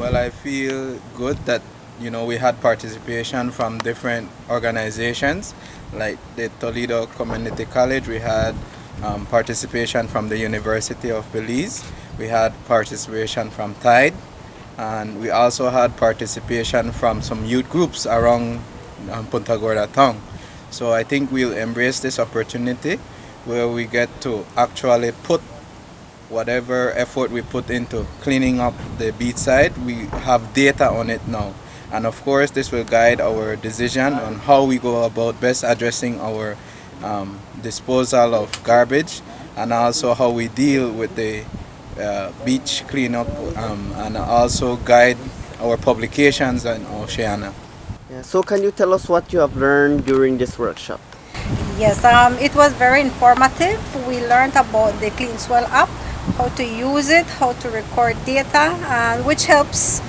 Well, I feel good that we had participation from different organizations, like the Toledo Community College. We had participation from the University of Belize. We had participation from Tide, and we also had participation from some youth groups around Punta Gorda town. So I think we'll embrace this opportunity where we get to actually put whatever effort we put into cleaning up the beach side, we have data on it now. And of course, this will guide our decision on how we go about best addressing our disposal of garbage, and also how we deal with the beach cleanup, and also guide our publications in Oceania. Yeah, so can you tell us what you have learned during this workshop? Yes, it was very informative. We learned about the Clean Swell app, how to use it, how to record data, which helps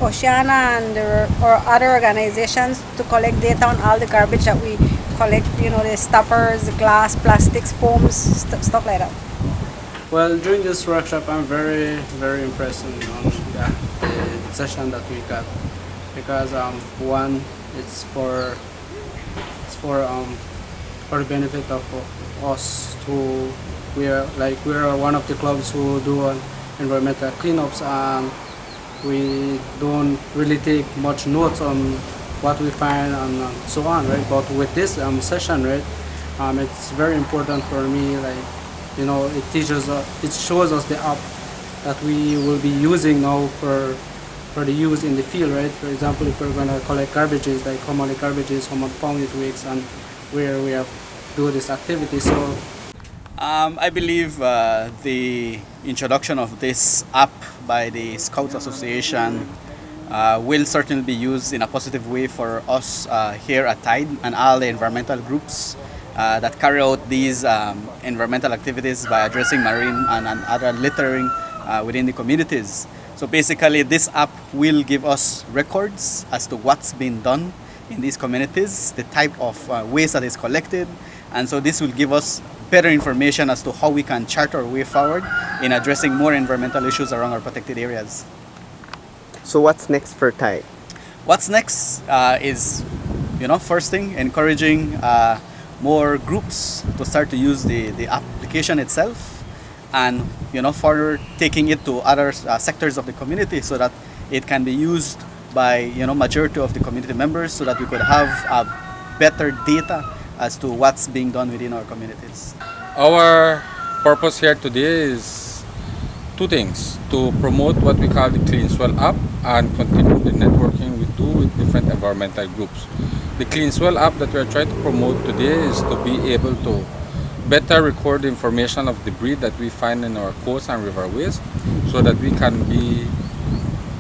Oceana and or other organizations to collect data on all the garbage that we collect, the stoppers, the glass, plastics, foams, stuff like that. Well, during this workshop, I'm very, very impressed on the session that we got, because one, it's for the benefit of us who we're one of the clubs who do environmental cleanups, and we don't really take much notes on what we find and so on, right? But with this session, right, it's very important for me. It shows us the app that we will be using now for the use in the field, right? For example, if we're going to collect garbages, like how many garbages, how much pound it weighs, and where we have do this activity. So I believe the introduction of this app by the Scouts Association will certainly be used in a positive way for us here at Tide and all the environmental groups that carry out these environmental activities by addressing marine and other littering within the communities. So basically, this app will give us records as to what's been done in these communities, the type of waste that is collected, and so this will give us better information as to how we can chart our way forward in addressing more environmental issues around our protected areas. So what's next for Tide? What's next is, first thing, encouraging more groups to start to use the application itself, and further taking it to other sectors of the community so that it can be used by majority of the community members, so that we could have better data as to what's being done within our communities. Our purpose here today is two things: to promote what we call the Clean Swell app and continue the networking we do with different environmental groups. The Clean Swell app that we are trying to promote today is to be able to better record the information of debris that we find in our coasts and riverways, so that we can be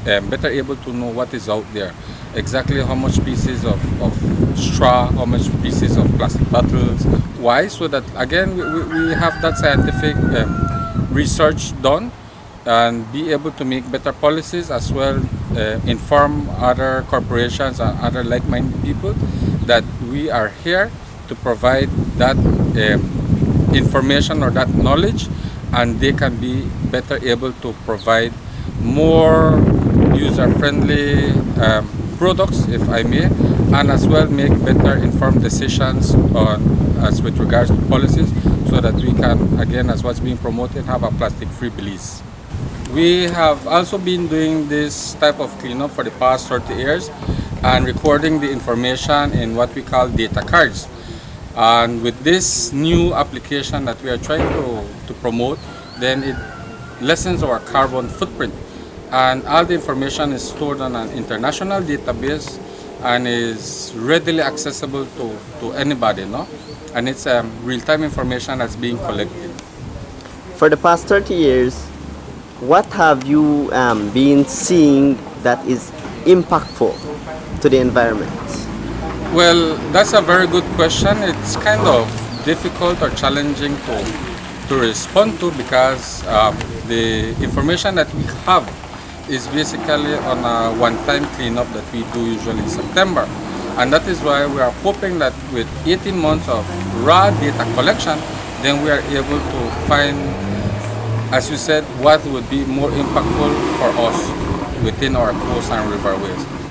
better able to know what is out there, exactly how much pieces of straw, how much pieces of plastic bottles, why, so that again we have that scientific research done and be able to make better policies, as well inform other corporations and other like-minded people that we are here to provide that information or that knowledge, and they can be better able to provide more user-friendly products, if I may, and as well make better informed decisions as with regards to policies, so that we can, again, as what's being promoted, have a plastic-free Belize. We have also been doing this type of cleanup for the past 30 years and recording the information in what we call data cards. And with this new application that we are trying to promote, then it lessens our carbon footprint. And all the information is stored on an international database and is readily accessible to anybody, no? And it's real-time information that's being collected. For the past 30 years, what have you been seeing that is impactful to the environment? Well, that's a very good question. It's kind of difficult or challenging to respond to, because the information that we have is basically on a one-time cleanup that we do usually in September. And that is why we are hoping that with 18 months of raw data collection, then we are able to find as you said, what would be more impactful for us within our coast and riverways.